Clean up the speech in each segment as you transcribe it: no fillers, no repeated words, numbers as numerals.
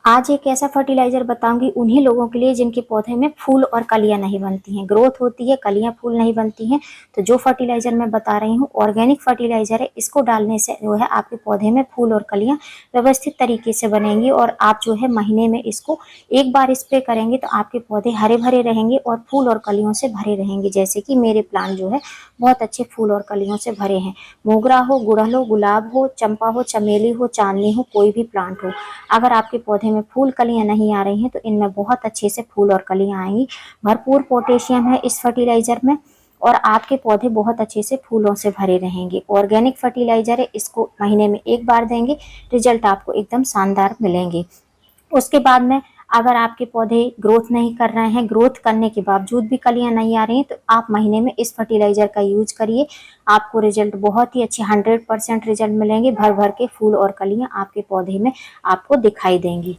आज एक ऐसा फर्टिलाइजर बताऊंगी उन्हीं लोगों के लिए जिनके पौधे में फूल और कलियां नहीं बनती हैं, ग्रोथ होती है, कलियां फूल नहीं बनती हैं। तो जो फर्टिलाइजर मैं बता रही हूँ ऑर्गेनिक फर्टिलाइजर है। इसको डालने से जो है आपके पौधे में फूल और कलियां व्यवस्थित तरीके से बनेंगी और आप जो है महीने में इसको एक बार स्प्रे करेंगे तो आपके पौधे हरे भरे रहेंगे और फूल और कलियों से भरे रहेंगे। जैसे कि मेरे प्लांट जो है बहुत अच्छे फूल और कलियों से भरे हैं। मोगरा हो, गुड़हल हो, गुलाब हो, चंपा हो, चमेली हो, चांदनी हो, कोई भी प्लांट हो, अगर आपके पौधे में फूल कलियां नहीं आ रही हैं तो इनमें बहुत अच्छे से फूल और कलियां आएंगी। भरपूर पोटेशियम है इस फर्टिलाइजर में और आपके पौधे बहुत अच्छे से फूलों से भरे रहेंगे। ऑर्गेनिक फर्टिलाइजर है, इसको महीने में एक बार देंगे, रिजल्ट आपको एकदम शानदार मिलेंगे। उसके बाद में अगर आपके पौधे ग्रोथ नहीं कर रहे हैं, ग्रोथ करने के बावजूद भी कलियां नहीं आ रही हैं, तो आप महीने में इस फर्टिलाइजर का यूज करिए। आपको रिजल्ट बहुत ही अच्छे 100% रिजल्ट मिलेंगे। भर भर के फूल और कलियां आपके पौधे में आपको दिखाई देंगी।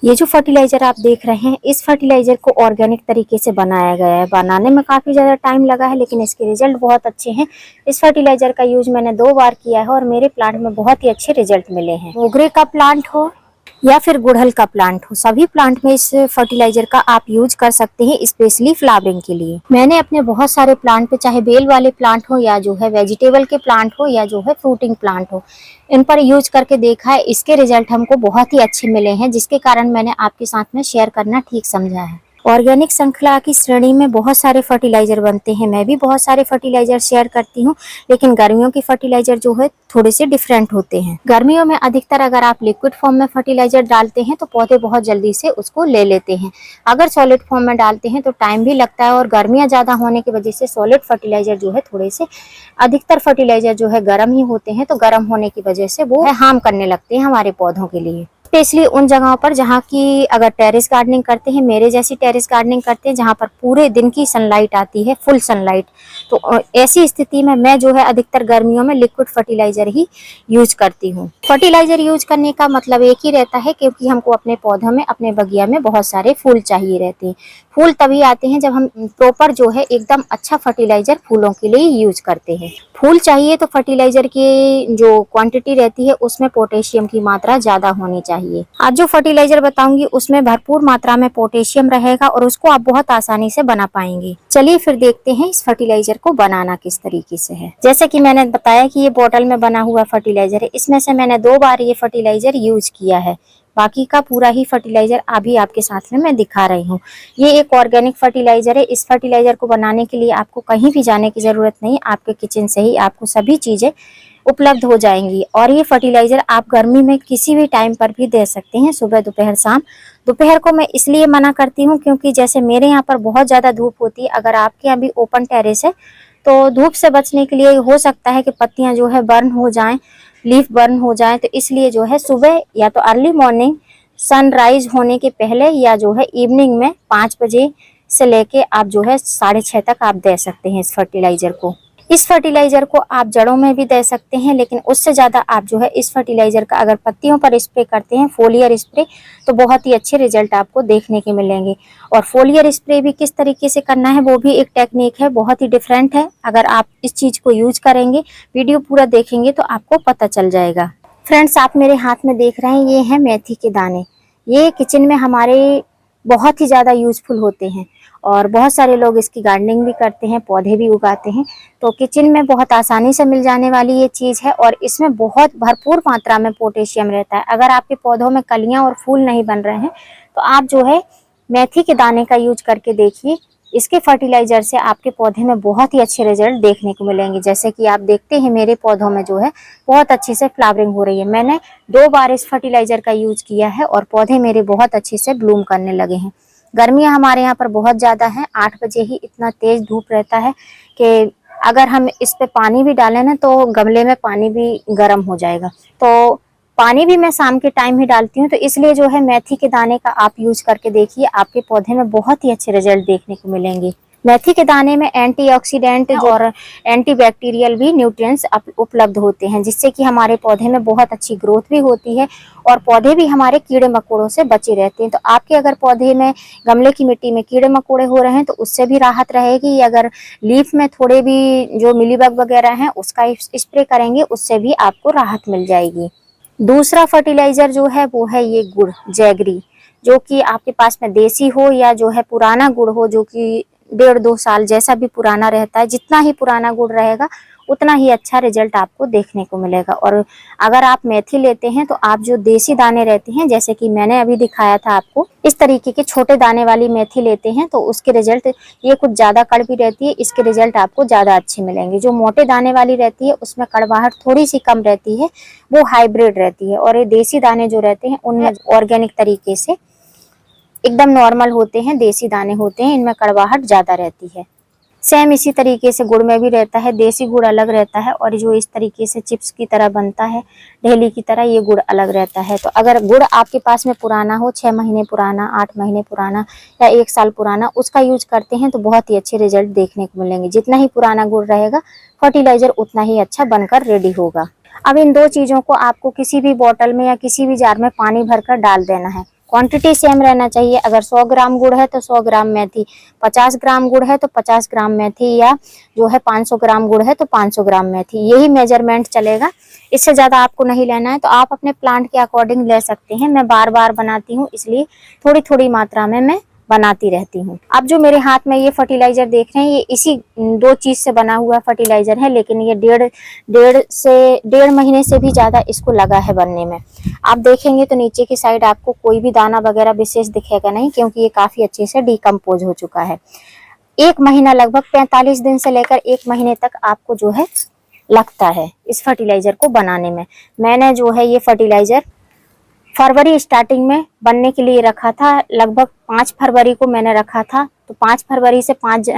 ये जो फर्टिलाइजर आप देख रहे हैं, इस फर्टिलाइजर को ऑर्गेनिक तरीके से बनाया गया है। बनाने में काफी ज्यादा टाइम लगा है लेकिन इसके रिजल्ट बहुत अच्छे हैं। इस फर्टिलाइजर का यूज मैंने 2 बार किया है और मेरे प्लांट में बहुत ही अच्छे रिजल्ट मिले हैं। मोगरे का प्लांट हो या फिर गुड़हल का प्लांट हो, सभी प्लांट में इस फर्टिलाइजर का आप यूज कर सकते हैं, स्पेशली फ्लावरिंग के लिए। मैंने अपने बहुत सारे प्लांट पे, चाहे बेल वाले प्लांट हो या जो है वेजिटेबल के प्लांट हो या जो है फ्रूटिंग प्लांट हो, इन पर यूज करके देखा है। इसके रिजल्ट हमको बहुत ही अच्छे मिले हैं, जिसके कारण मैंने आपके साथ में शेयर करना ठीक समझा है। ऑर्गेनिक श्रृंखला की श्रेणी में बहुत सारे फर्टिलाइजर बनते हैं। मैं भी बहुत सारे फर्टिलाइजर शेयर करती हूँ, लेकिन गर्मियों की फर्टिलाइजर जो है थोड़े से डिफरेंट होते हैं। गर्मियों में अधिकतर अगर आप लिक्विड फॉर्म में फर्टिलाइजर डालते हैं तो पौधे बहुत जल्दी से उसको ले लेते हैं। अगर सॉलिड फॉर्म में डालते हैं तो टाइम भी लगता है और गर्मियां ज्यादा होने की वजह से सॉलिड फर्टिलाइजर जो है थोड़े से, अधिकतर फर्टिलाइजर जो है गर्म ही होते हैं, तो गर्म होने की वजह से वो हार्म करने लगते हैं हमारे पौधों के लिए। स्पेशली उन जगहों पर जहाँ की अगर टेरेस गार्डनिंग करते हैं, मेरे जैसी टेरेस गार्डनिंग करते हैं जहाँ पर पूरे दिन की सनलाइट आती है, फुल सनलाइट, तो ऐसी स्थिति में मैं जो है अधिकतर गर्मियों में लिक्विड फर्टिलाइजर ही यूज करती हूँ। फर्टिलाइजर यूज करने का मतलब एक ही रहता है, क्योंकि हमको अपने पौधों में, अपने बगिया में बहुत सारे फूल चाहिए रहते हैं। फूल तभी आते हैं जब हम प्रॉपर जो है एकदम अच्छा फर्टिलाइजर फूलों के लिए यूज करते हैं। फूल चाहिए तो फर्टिलाइजर की जो क्वांटिटी रहती है उसमें पोटेशियम की मात्रा ज्यादा होनी चाहिए। आज जो फर्टिलाइजर बताऊंगी उसमें भरपूर मात्रा में पोटेशियम रहेगा और उसको आप बहुत आसानी से बना पाएंगे। चलिए फिर देखते हैं इस फर्टिलाइजर को बनाना किस तरीके से है। जैसे कि मैंने बताया कि ये बोतल में बना हुआ फर्टिलाइजर है, इसमें से मैंने 2 बार ये फर्टिलाइजर यूज किया है। बाकी का पूरा ही फर्टिलाइजर अभी आपके साथ में मैं दिखा रही हूँ। ये एक ऑर्गेनिक फर्टिलाइजर है। इस फर्टिलाइजर को बनाने के लिए आपको कहीं भी जाने की जरूरत नहीं, आपके किचन से ही आपको सभी चीजें उपलब्ध हो जाएंगी। और ये फर्टिलाइजर आप गर्मी में किसी भी टाइम पर भी दे सकते हैं, सुबह, दोपहर, शाम। दोपहर को मैं इसलिए मना करती हूँ क्योंकि जैसे मेरे यहाँ पर बहुत ज्यादा धूप होती है। अगर आपके यहाँ भी ओपन टेरेस है तो धूप से बचने के लिए हो सकता है कि पत्तियां जो है बर्न हो जाएं, लीफ बर्न हो जाए, तो इसलिए जो है सुबह या तो अर्ली मॉर्निंग सनराइज होने के पहले या जो है इवनिंग में 5 बजे से लेके आप जो है 6:30 तक आप दे सकते हैं इस फर्टिलाइजर को। इस फर्टिलाइजर को आप जड़ों में भी दे सकते हैं, लेकिन उससे ज्यादा आप जो है इस फर्टिलाइजर का अगर पत्तियों पर स्प्रे करते हैं, फोलियर स्प्रे, तो बहुत ही अच्छे रिजल्ट आपको देखने के मिलेंगे। और फोलियर स्प्रे भी किस तरीके से करना है वो भी एक टेक्निक है, बहुत ही डिफरेंट है। अगर आप इस चीज को यूज करेंगे, वीडियो पूरा देखेंगे तो आपको पता चल जाएगा। फ्रेंड्स, आप मेरे हाथ में देख रहे हैं, ये है मेथी के दाने। ये किचन में हमारे बहुत ही ज्यादा यूजफुल होते हैं और बहुत सारे लोग इसकी गार्डनिंग भी करते हैं, पौधे भी उगाते हैं। तो किचन में बहुत आसानी से मिल जाने वाली ये चीज है और इसमें बहुत भरपूर मात्रा में पोटेशियम रहता है। अगर आपके पौधों में कलियां और फूल नहीं बन रहे हैं तो आप जो है मेथी के दाने का यूज करके देखिए। इसके फर्टिलाइजर से आपके पौधे में बहुत ही अच्छे रिजल्ट देखने को मिलेंगे। जैसे कि आप देखते हैं मेरे पौधों में जो है बहुत अच्छे से फ्लावरिंग हो रही है। मैंने 2 बार इस फर्टिलाइजर का यूज किया है और पौधे मेरे बहुत अच्छे से ब्लूम करने लगे हैं। गर्मियां हमारे यहाँ पर बहुत ज्यादा है, 8 बजे ही इतना तेज धूप रहता है कि अगर हम इस पे पानी भी डालें ना तो गमले में पानी भी गर्म हो जाएगा। तो पानी भी मैं शाम के टाइम ही डालती हूँ। तो इसलिए जो है मेथी के दाने का आप यूज करके देखिए, आपके पौधे में बहुत ही अच्छे रिजल्ट देखने को मिलेंगे। मेथी के दाने में एंटीऑक्सीडेंट और एंटीबैक्टीरियल भी न्यूट्रिएंट्स उपलब्ध होते हैं, जिससे कि हमारे पौधे में बहुत अच्छी ग्रोथ भी होती है और पौधे भी हमारे कीड़े मकोड़ों से बचे रहते हैं। तो आपके अगर पौधे में, गमले की मिट्टी में कीड़े मकोड़े हो रहे हैं तो उससे भी राहत रहेगी। अगर लीफ में थोड़े भी जो मिलीबग वगैरह हैं उसका स्प्रे करेंगे, उससे भी आपको राहत मिल जाएगी। दूसरा फर्टिलाइजर जो है वो है ये गुड़ जैगरी, जो कि आपके पास में देसी हो या जो है पुराना गुड़ हो, जो कि 1.5-2 साल जैसा भी पुराना रहता है, जितना ही पुराना गुड़ रहेगा उतना ही अच्छा रिजल्ट आपको देखने को मिलेगा। और अगर आप मेथी लेते हैं तो आप जो देसी दाने रहते हैं, जैसे कि मैंने अभी दिखाया था आपको, इस तरीके के छोटे दाने वाली मेथी लेते हैं तो उसके रिजल्ट, ये कुछ ज़्यादा कड़वी रहती है, इसके रिजल्ट आपको ज़्यादा अच्छे मिलेंगे। जो मोटे दाने वाली रहती है उसमें कड़वाहट थोड़ी सी कम रहती है, वो हाइब्रिड रहती है। और ये देसी दाने जो रहते हैं उनमें ऑर्गेनिक तरीके से एकदम नॉर्मल होते हैं, देसी दाने होते हैं, इनमें कड़वाहट ज़्यादा रहती है। सेम इसी तरीके से गुड़ में भी रहता है, देसी गुड़ अलग रहता है और जो इस तरीके से चिप्स की तरह बनता है ढेली की तरह, ये गुड़ अलग रहता है। तो अगर गुड़ आपके पास में पुराना हो, 6 महीने पुराना, 8 महीने पुराना या 1 साल पुराना, उसका यूज करते हैं तो बहुत ही अच्छे रिजल्ट देखने को मिलेंगे। जितना ही पुराना गुड़ रहेगा फर्टिलाइजर उतना ही अच्छा बनकर रेडी होगा। अब इन दो चीज़ों को आपको किसी भी बॉटल में या किसी भी जार में पानी भरकर डाल देना है। क्वांटिटी सेम रहना चाहिए। अगर 100 ग्राम गुड़ है तो 100 ग्राम मेथी, 50 ग्राम गुड़ है तो 50 ग्राम मेथी, या जो है 500 ग्राम गुड़ है तो 500 ग्राम मेथी, यही मेजरमेंट चलेगा। इससे ज़्यादा आपको नहीं लेना है। तो आप अपने प्लांट के अकॉर्डिंग ले सकते हैं। मैं बार बार बनाती हूँ, इसलिए थोड़ी थोड़ी मात्रा में मैं बनाती रहती हूँ। अब जो मेरे हाथ में ये फर्टिलाइजर देख रहे हैं, ये इसी 2 चीज से बना हुआ फर्टिलाइजर है, लेकिन ये डेढ़ महीने से भी ज्यादा इसको लगा है बनने में। आप देखेंगे तो नीचे की साइड आपको कोई भी दाना वगैरह विशेष दिखेगा नहीं, क्योंकि ये काफी अच्छे से डिकम्पोज हो चुका है। 1 महीना, लगभग 45 दिन से लेकर 1 महीने तक आपको जो है लगता है इस फर्टिलाइजर को बनाने में। मैंने जो है ये फर्टिलाइजर फरवरी स्टार्टिंग में बनने के लिए रखा था, लगभग 5 फरवरी को मैंने रखा था। तो 5 फरवरी से 5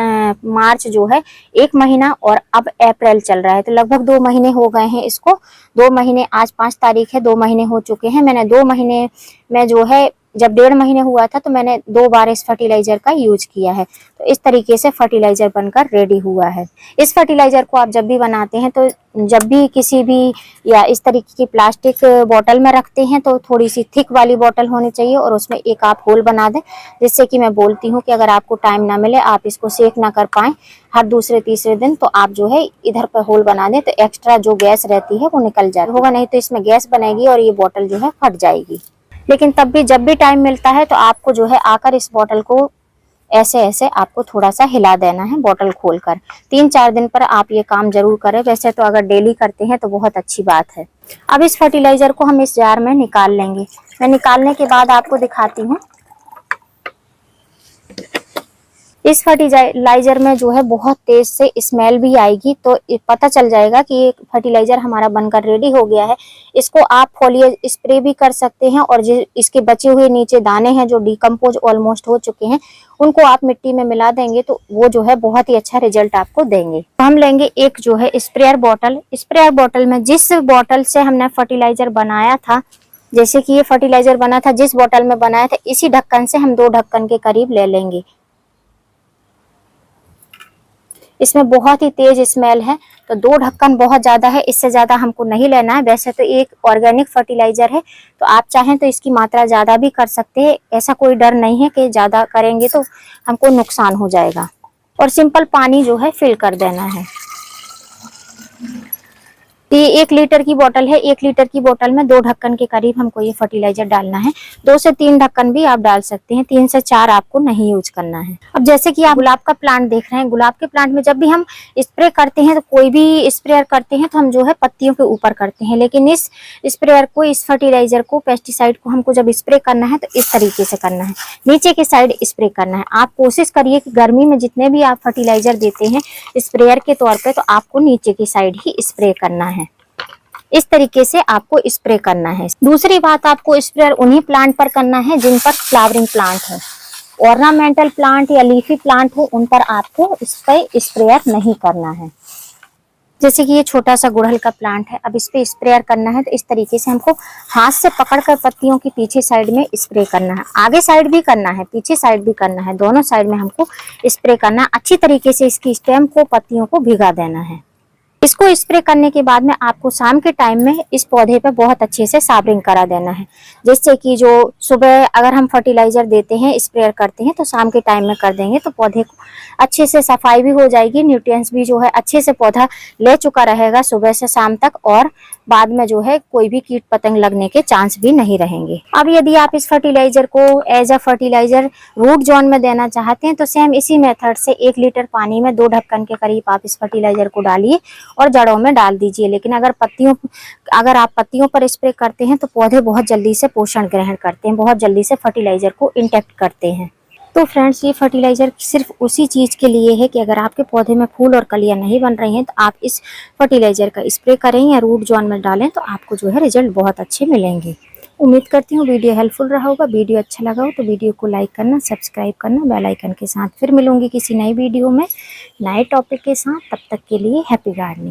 मार्च जो है 1 महीना, और अब अप्रैल चल रहा है, तो लगभग 2 महीने हो गए हैं इसको। 2 महीने, आज 5 तारीख है, 2 महीने हो चुके हैं। मैंने 2 महीने में जो है, जब 1.5 महीने हुआ था तो मैंने 2 बार इस फर्टिलाइजर का यूज किया है। तो इस तरीके से फर्टिलाइजर बनकर रेडी हुआ है। इस फर्टिलाइजर को आप जब भी बनाते हैं, तो जब भी किसी भी या इस तरीके की प्लास्टिक बोतल में रखते हैं तो थोड़ी सी थिक वाली बोतल होनी चाहिए, और उसमें एक आप होल बना दें, जिससे कि मैं बोलती हूँ कि अगर आपको टाइम ना मिले, आप इसको सेक ना कर पाएं हर दूसरे तीसरे दिन, तो आप जो है इधर पर होल बना दें, तो एक्स्ट्रा जो गैस रहती है वो निकल जाए होगा, नहीं तो इसमें गैस बनेगी और ये बोतल जो है फट जाएगी। लेकिन तब भी जब भी टाइम मिलता है तो आपको जो है आकर इस बोतल को ऐसे ऐसे आपको थोड़ा सा हिला देना है, बोतल खोलकर। 3-4 दिन पर आप ये काम जरूर करें। वैसे तो अगर डेली करते हैं तो बहुत अच्छी बात है। अब इस फर्टिलाइजर को हम इस जार में निकाल लेंगे। मैं निकालने के बाद आपको दिखाती हूँ। इस फर्टिलाइजर में जो है बहुत तेज से स्मेल भी आएगी, तो पता चल जाएगा कि ये फर्टिलाइजर हमारा बनकर रेडी हो गया है। इसको आप फोलियर स्प्रे भी कर सकते हैं, और जो इसके बचे हुए नीचे दाने हैं जो डिकम्पोज ऑलमोस्ट हो चुके हैं, उनको आप मिट्टी में मिला देंगे तो वो जो है बहुत ही अच्छा रिजल्ट आपको देंगे। तो हम लेंगे एक जो है स्प्रेयर बॉटल। स्प्रेयर बॉटल में जिस बॉटल से हमने फर्टिलाइजर बनाया था, जैसे कि ये फर्टिलाइजर बना था जिस बॉटल में बनाया था, इसी ढक्कन से हम 2 ढक्कन के करीब ले लेंगे। इसमें बहुत ही तेज स्मेल है, तो 2 ढक्कन बहुत ज्यादा है, इससे ज्यादा हमको नहीं लेना है। वैसे तो एक ऑर्गेनिक फर्टिलाइजर है, तो आप चाहें तो इसकी मात्रा ज्यादा भी कर सकते हैं। ऐसा कोई डर नहीं है कि ज्यादा करेंगे तो हमको नुकसान हो जाएगा। और सिंपल पानी जो है फिल कर देना है। तो ये 1 लीटर की बोतल है। 1 लीटर की बोतल में 2 ढक्कन के करीब हमको ये फर्टिलाइजर डालना है। 2 से 3 ढक्कन भी आप डाल सकते हैं, 3 से 4 आपको नहीं यूज करना है। अब जैसे कि आप गुलाब का प्लांट देख रहे हैं, गुलाब के प्लांट में जब भी हम स्प्रे करते हैं, तो कोई भी स्प्रेयर करते हैं तो हम जो है पत्तियों के ऊपर करते हैं, लेकिन इस स्प्रेयर को, इस फर्टिलाइजर को, पेस्टिसाइड को हमको जब स्प्रे करना है तो इस तरीके से करना है, नीचे के साइड स्प्रे करना है। आप कोशिश करिए कि गर्मी में जितने भी आप फर्टिलाइजर देते हैं स्प्रेयर के तौर पे, तो आपको नीचे की साइड ही स्प्रे करना है। इस तरीके से आपको स्प्रे करना है। दूसरी बात, आपको स्प्रेयर उन्हीं प्लांट पर करना है जिन पर फ्लावरिंग प्लांट है। ऑर्नामेंटल प्लांट या लीफी प्लांट हो, उन पर आपको इस पर स्प्रेयर नहीं करना है। जैसे कि ये छोटा सा गुड़हल का प्लांट है, अब इस पे स्प्रेयर करना है तो इस तरीके से हमको हाथ से पकड़कर पत्तियों की पीछे साइड में स्प्रे करना है। आगे साइड भी करना है, पीछे साइड भी करना है, दोनों साइड में हमको स्प्रे करना है। अच्छी तरीके से इसकी स्टेम को, पत्तियों को भिगा देना है। इसको स्प्रे करने के बाद में आपको शाम के टाइम में इस पौधे पे बहुत अच्छे से साबरिंग करा देना है, जिससे कि जो सुबह अगर हम फर्टिलाइजर देते हैं, स्प्रे करते हैं, तो शाम के टाइम में कर देंगे तो पौधे को अच्छे से सफाई भी हो जाएगी, न्यूट्रिएंट्स भी जो है अच्छे से पौधा ले चुका रहेगा सुबह से शाम तक, और बाद में जो है कोई भी कीट पतंग लगने के चांस भी नहीं रहेंगे। अब यदि आप इस फर्टिलाइजर को as a fertilizer root zone में देना चाहते हैं तो सेम इसी मेथड से 1 लीटर पानी में 2 ढक्कन के करीब आप इस फर्टिलाइजर को डालिए और जड़ों में डाल दीजिए। लेकिन अगर आप पत्तियों पर स्प्रे करते हैं तो पौधे बहुत जल्दी से पोषण ग्रहण करते हैं, बहुत जल्दी से फर्टिलाइजर को इंटेक्ट करते हैं। तो फ्रेंड्स, ये फर्टिलाइजर सिर्फ उसी चीज़ के लिए है कि अगर आपके पौधे में फूल और कलियां नहीं बन रही हैं तो आप इस फर्टिलाइजर का स्प्रे करें या रूट जोन में डालें तो आपको जो है रिजल्ट बहुत अच्छे मिलेंगे। उम्मीद करती हूँ वीडियो हेल्पफुल रहा होगा। वीडियो अच्छा लगा हो तो वीडियो को लाइक करना, सब्सक्राइब करना, बेल आइकन के साथ। फिर मिलूंगी किसी नई वीडियो में नए टॉपिक के साथ। तब तक के लिए हैप्पी गार्डनिंग।